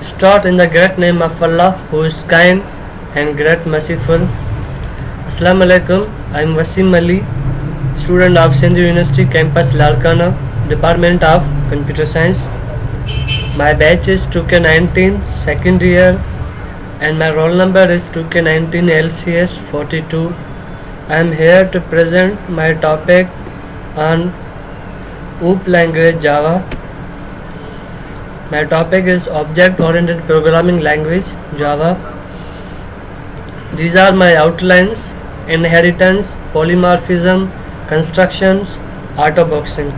Start in the great name of Allah, who is kind and great merciful. Assalamu alaikum. I am Wasim Ali, student of Sindhu University campus Larkana, Department of Computer Science. My batch is 2K19, second year, and my roll number is 2K19 LCS 42. I am here to present my topic on OOP language Java. My topic is Object-Oriented Programming Language Java. These are my outlines: inheritance, polymorphism, constructions, autoboxing.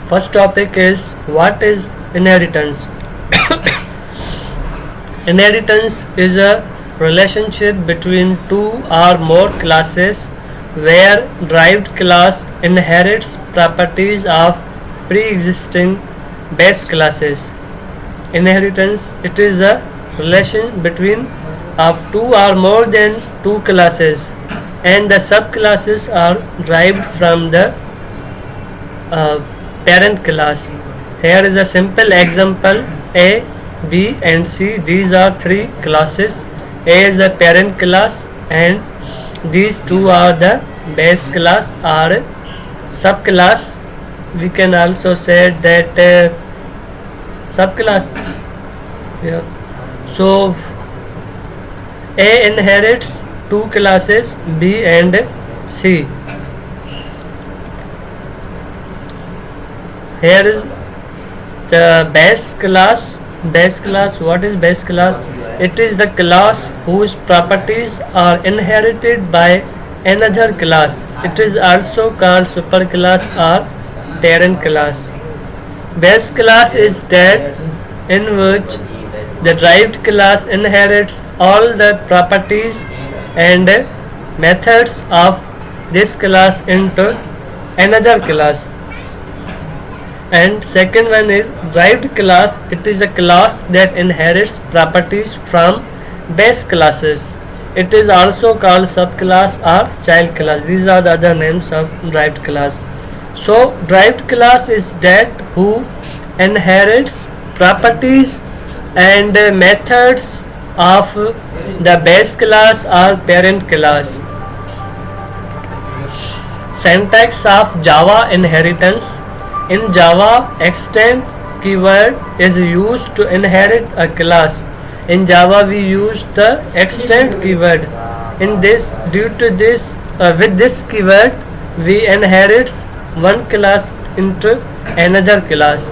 First topic is what is inheritance. Inheritance is a relationship between two or more classes where derived class inherits properties of pre-existing base classes. Inheritance, it is a relation between of two or more than two classes, and the subclasses are derived from the parent class. Here is a simple example: A, B and C. These are three classes. A is a parent class and these two are the base class or subclass. We can also say that subclass. Yeah. So A inherits two classes, B and C. Here is the base class. Base class, what is base class? It is the class whose properties are inherited by another class. It is also called superclass or parent class. Base class is that in which the derived class inherits all the properties and methods of this class into another class. And second one is derived class. It is a class that inherits properties from base classes. It is also called subclass or child class. These are the other names of derived class. So derived class is that who inherits properties and methods of the base class or parent class. Syntax of Java inheritance. In Java, extend keyword is used to inherit a class. In Java, we use the extend keyword. In this, due to this, with this keyword, we inherit one class into another class.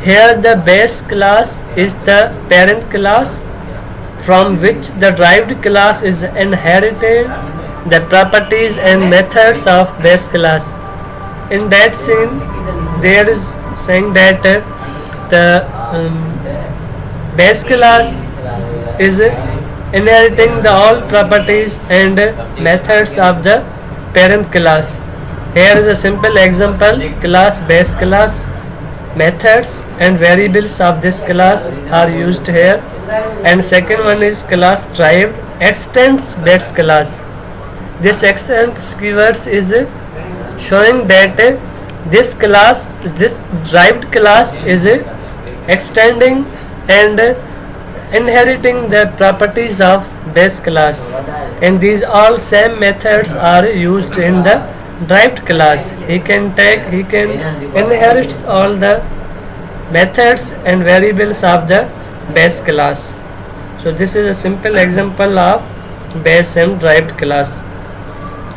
Here, the base class is the parent class from which the derived class is inherited the properties and methods of base class. In that scene, there is saying that the base class is inheriting the all properties and methods of the parent class. Here is a simple example: class, base class, methods and variables of this class are used here. And second one is class derived extends base class. This extends keywords is showing that this class, this derived class is extending and inheriting the properties of base class, and these all same methods are used in the derived class. He can inherit all the methods and variables of the base class. So this is a simple example of base and derived class,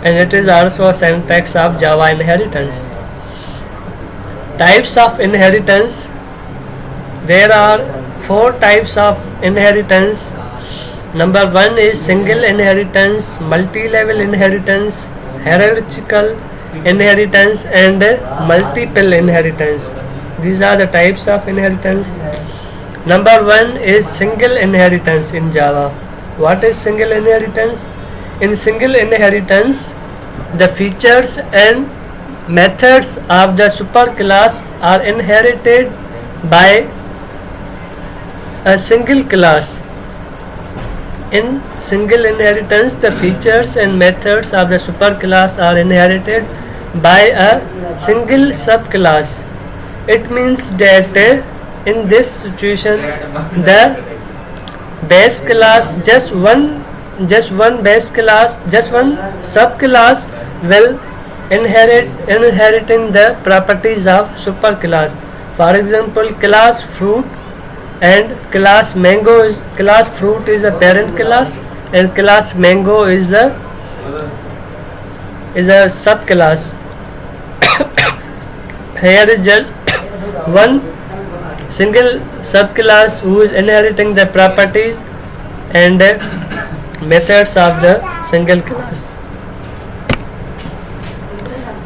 and it is also a syntax of Java inheritance. Types of inheritance. There are four types of inheritance. Number one is single inheritance, multi-level inheritance, hierarchical inheritance and multiple inheritance. These are the types of inheritance. Number one is single inheritance in Java. What is single inheritance? In single inheritance, the features and methods of the superclass are inherited by a single class. In single inheritance, the features and methods of the superclass are inherited by a single subclass. It means that in this situation, the base class, just one base class, just one subclass will inheriting the properties of superclass. For example, class fruit and class mango is, class fruit is a parent class and class mango is a subclass. Here is just one single subclass who is inheriting the properties and methods of the single class.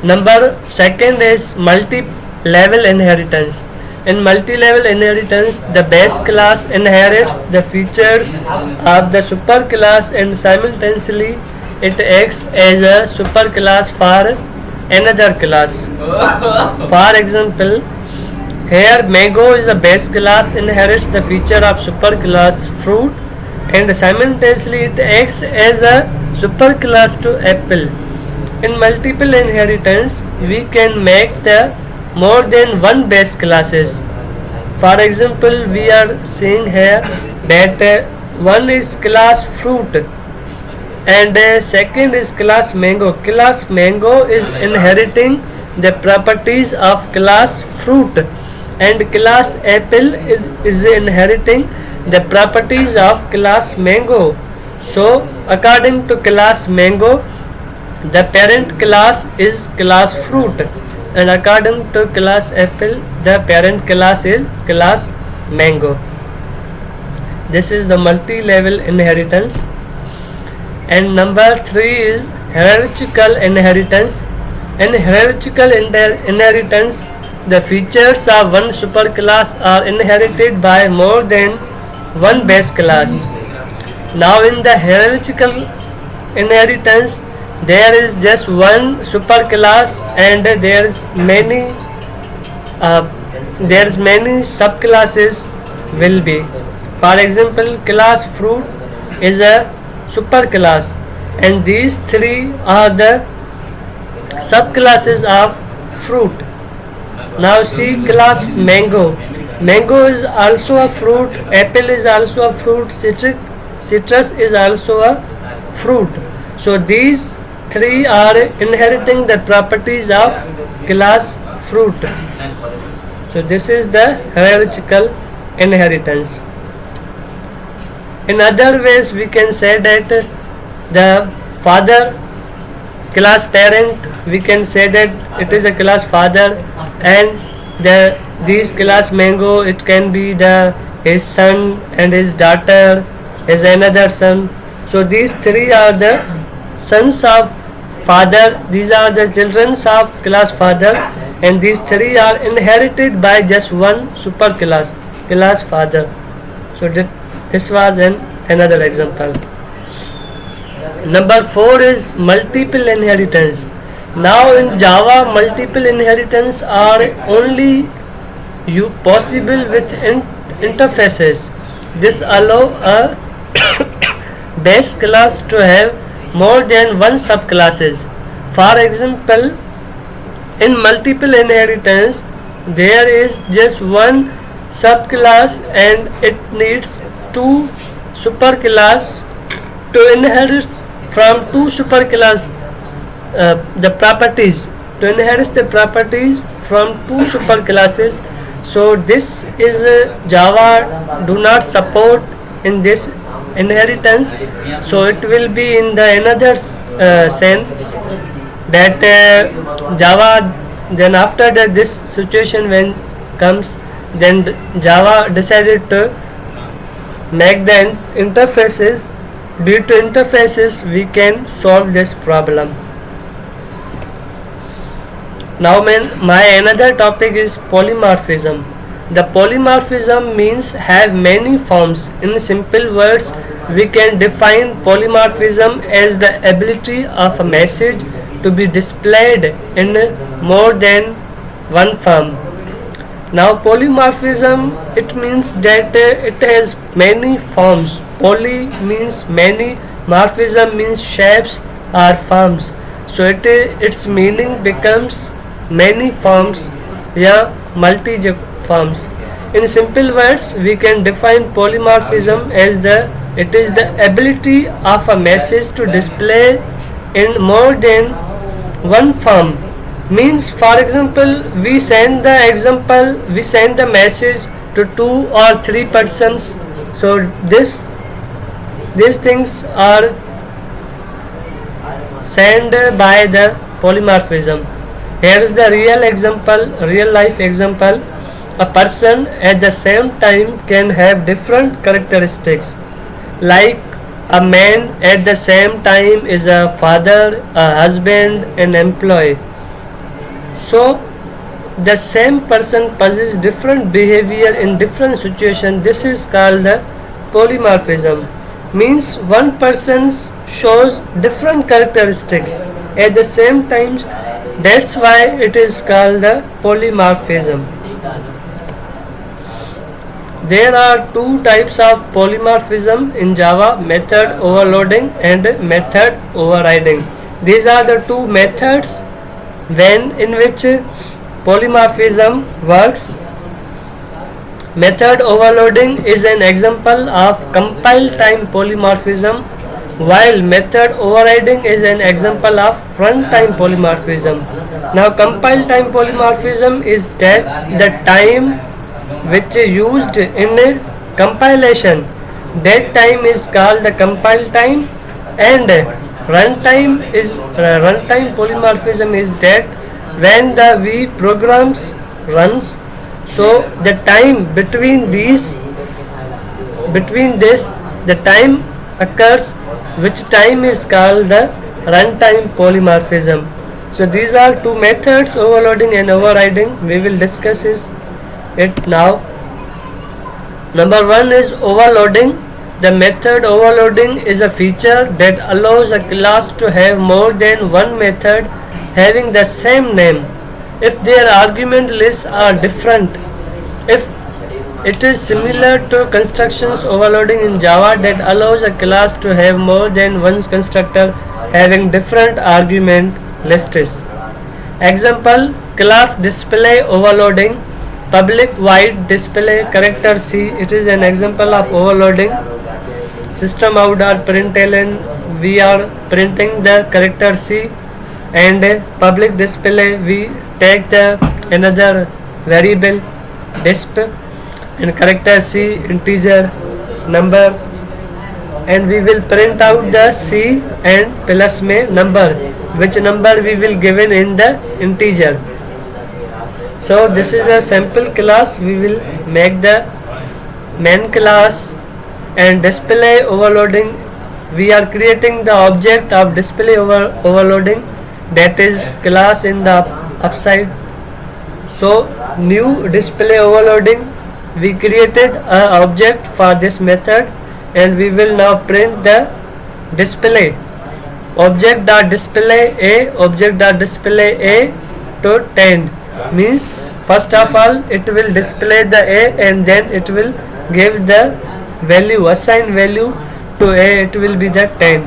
Number second is multi-level inheritance. In multi-level inheritance, the base class inherits the features of the superclass and simultaneously it acts as a superclass for another class. For example, here mango is a base class, inherits the feature of superclass fruit and simultaneously it acts as a superclass to apple. In multiple inheritance, we can make the more than one base classes. For example, we are seeing here that one is class fruit and second is class mango. Class mango is inheriting the properties of class fruit and class apple is inheriting the properties of class mango. So according to class mango, the parent class is class fruit and according to class apple, the parent class is class mango. This is the multi-level inheritance. And number 3 is hierarchical inheritance. In hierarchical inheritance, the features of one superclass are inherited by more than one base class. Now in the hierarchical inheritance, there is just one superclass and there's many subclasses will be. For example, class fruit is a superclass and these three are the subclasses of fruit. Now see class mango. Mango is also a fruit, apple is also a fruit, citrus is also a fruit. So these three are inheriting the properties of class fruit. So this is the hierarchical inheritance. In other ways, we can say that the father class parent, we can say that it is a class father, and these class mango, it can be his son and his daughter, his another son. So these three are the sons of father, these are the children of class father, and these three are inherited by just one superclass, class father. So this was another example. Number 4 is multiple inheritance. Now in Java, multiple inheritance are only possible with interfaces. This allow a base class to have more than one subclasses. For example, in multiple inheritance, there is just one subclass and it needs two superclass to inherit from two superclass the properties, to inherit the properties from two superclasses. So this is Java do not support in this inheritance. So it will be in the another sense that Java, then after that this situation when comes, then Java decided to make the interfaces. Due to interfaces, we can solve this problem. Now my another topic is polymorphism. The polymorphism means have many forms. In simple words, we can define polymorphism as the ability of a message to be displayed in more than one form. Now polymorphism, it means that it has many forms. Poly means many, morphism means shapes or forms. So its meaning becomes many forms, yeah, multi forms. In simple words, we can define polymorphism as it is the ability of a message to display in more than one form. Means, for example, we send the message to two or three persons. So these things are sent by the polymorphism. Here is the real life example. A person at the same time can have different characteristics. Like a man at the same time is a father, a husband, an employee. So the same person possesses different behavior in different situations. This is called the polymorphism. Means one person shows different characteristics at the same time. That's why it is called the polymorphism. There are two types of polymorphism in Java: method overloading and method overriding. These are the two methods in which polymorphism works. Method overloading is an example of compile time polymorphism, while method overriding is an example of runtime polymorphism. Now, compile time polymorphism is that the time which is used in compilation, that time is called the compile time, and runtime polymorphism is that when the V programs runs. So the time between this the time occurs, which time is called the runtime polymorphism. So these are two methods, overloading and overriding. We will discuss it now. Number one is overloading. The method overloading is a feature that allows a class to have more than one method having the same name if their argument lists are different. If it is similar to constructions overloading in Java that allows a class to have more than one constructor having different argument lists. Example: class display overloading, public void display character C. It is an example of overloading. System out or println, we are printing the character C, and public display we take the another variable disp and character C integer number, and we will print out the C and plus में number, which number we will given in the integer. So this is a sample class. We will make the main class. And display overloading, we are creating the object of display overloading, that is class in the upside. So new display overloading, we created an object for this method, and we will now print the display object.display a to 10. Means first of all it will display the a, and then it will give the assigned value to a, it will be the 10.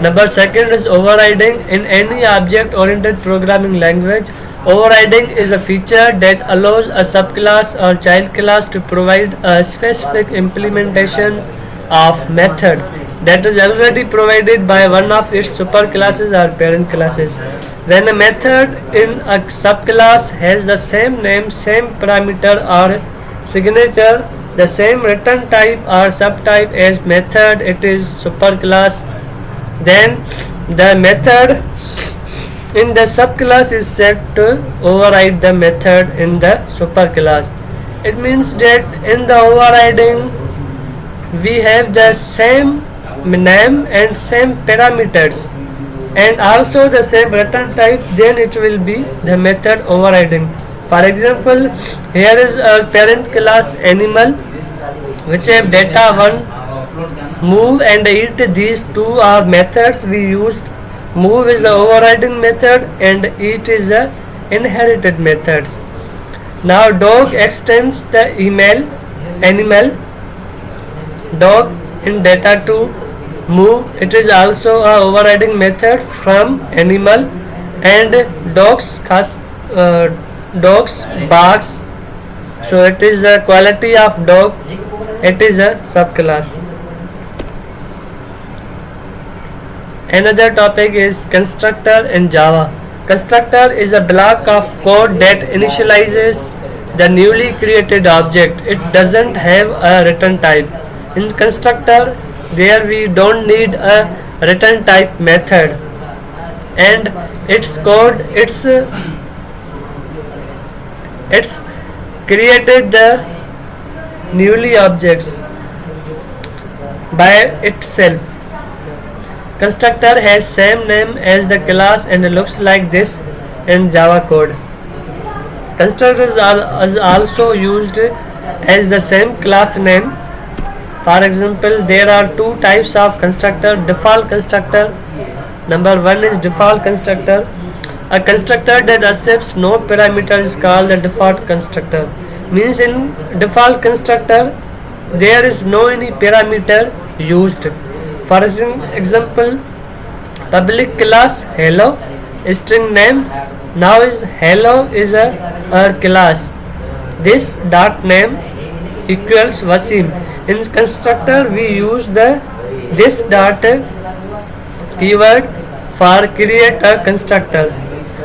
Number second is overriding. In any object oriented programming language, overriding is a feature that allows a subclass or child class to provide a specific implementation of method that is already provided by one of its superclasses or parent classes. When a method in a subclass has the same name, same parameter or signature, the same return type or subtype as method, it is superclass, then the method in the subclass is set to override the method in the superclass. It means that in the overriding we have the same name and same parameters and also the same return type, then it will be the method overriding. For example, here is a parent class animal which have data 1, move and eat. These two are methods we used. Move is the overriding method and eat is the inherited methods. Now dog extends the animal dog in data 2. Move, it is also a overriding method from animal, and dogs barks So it is the quality of dog. It is a subclass. Another topic is constructor in Java. Constructor is a block of code that initializes the newly created object. It doesn't have a return type. In constructor, there we don't need a return type method, and it's created the newly objects by itself. Constructor has same name as the class and looks like this in Java code. Constructors is also used as the same class name. For example, there are two types of constructor. Default constructor. Number one is default constructor. A constructor that accepts no parameter is called the default constructor. Means in default constructor there is no any parameter used. For example, public class hello, string name now is hello is a class. This dot name equals Wasim. In constructor we use the this dot keyword for create a constructor.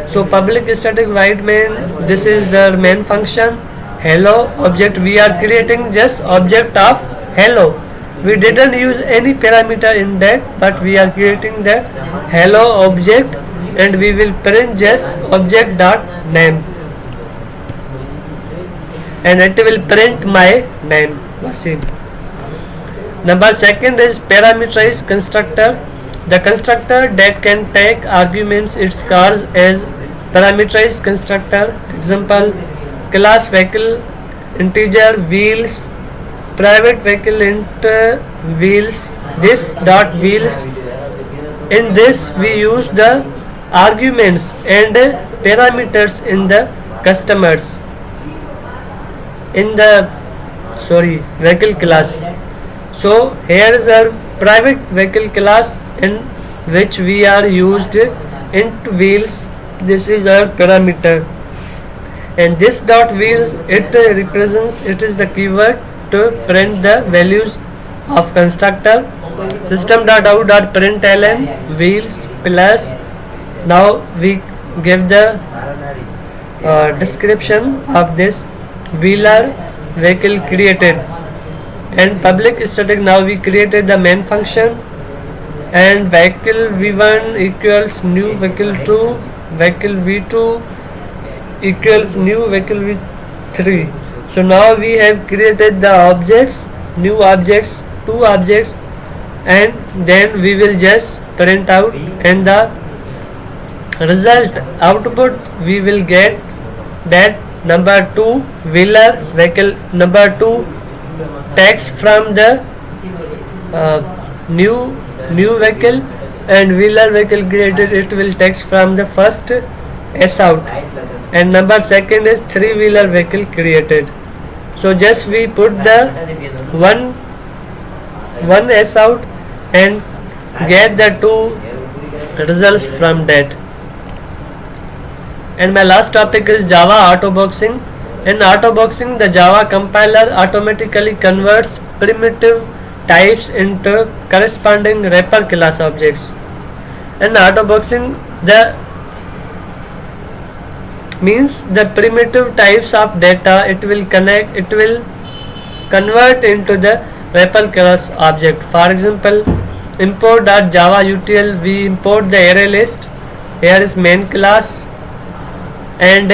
So public static void main, this is the main function. Hello object, we are creating just object of hello. We didn't use any parameter in that, but we are creating the hello object and we will print just object dot name, and it will print my name Wasim. Number second is parameterized constructor. The constructor that can take arguments it's called as parameterized constructor. Example, class vehicle integer wheels, private vehicle int wheels, this dot wheels. In this we use the arguments and parameters in the customers in the vehicle class. So here is our private vehicle class in which we are used int wheels. This is our parameter, and this dot wheels it represents, it is the keyword to print the values of constructor. System.out.println wheels plus. Now we give the description of this wheeler vehicle created, and public static. Now we created the main function, and vehicle v1 equals new vehicle 2, vehicle v2 equals new vehicle v3. So now we have created the objects, new objects, two objects, and then we will just print out, and the result output we will get that number 2 wheeler vehicle, number 2 text from the new vehicle, and wheeler vehicle created, it will text from the first S out, and number second is 3 wheeler vehicle created. So just we put the one S out and get the 2 results from that. And my last topic is Java autoboxing. In autoboxing, the Java compiler automatically converts primitive types into corresponding wrapper class objects. In autoboxing, the means the primitive types of data it will convert into the wrapper class object. For example, import.java.util, we import the array list. Here is main class, and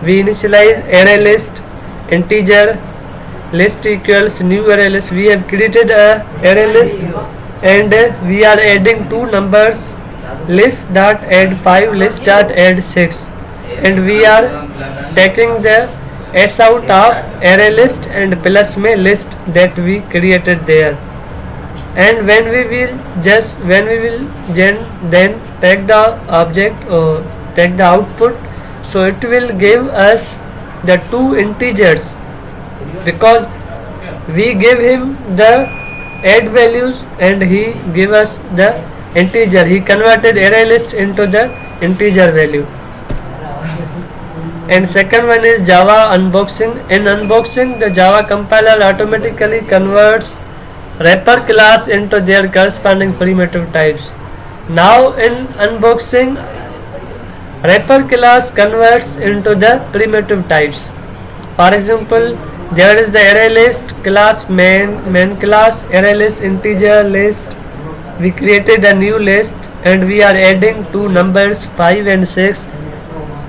we initialize array list integer list equals new array list. We have created a array list, and we are adding 2 numbers, list.add 5, list.add 6, and we are taking the S out of array list and plus में list that we created there. And when we will then take the object or take the output, so it will give us the 2 integers, because we give him the add values and he give us the integer. He converted array list into the integer value. And second one is Java unboxing. In unboxing, the Java compiler automatically converts wrapper class into their corresponding primitive types. Now in unboxing, wrapper class converts into the primitive types. For example, there is the array list class, main class, array list, integer list. We created a new list and we are adding two numbers 5 and 6,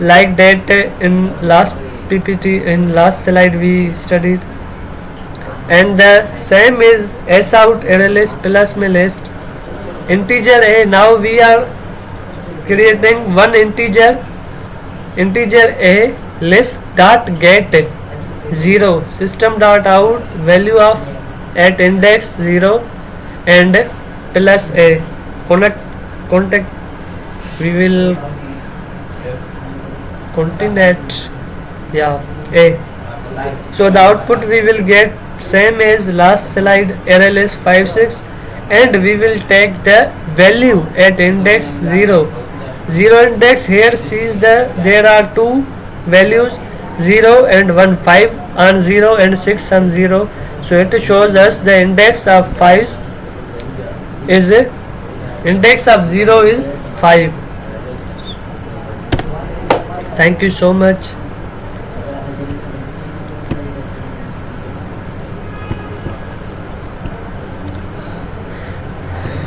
like that in last ppt, in last slide we studied. And the same is sout array list plus my list integer a. Now we are creating one integer a list dot get 0 system dot out value of at index 0 and plus a contact we will contact a. So the output we will get same as last slide array list 5 6, and we will take the value at index 0. Index here sees there are two values 0 and 1, 5 on 0 and 6 on 0. So it shows us the index of 5 is index of 0 is 5. Thank you so much.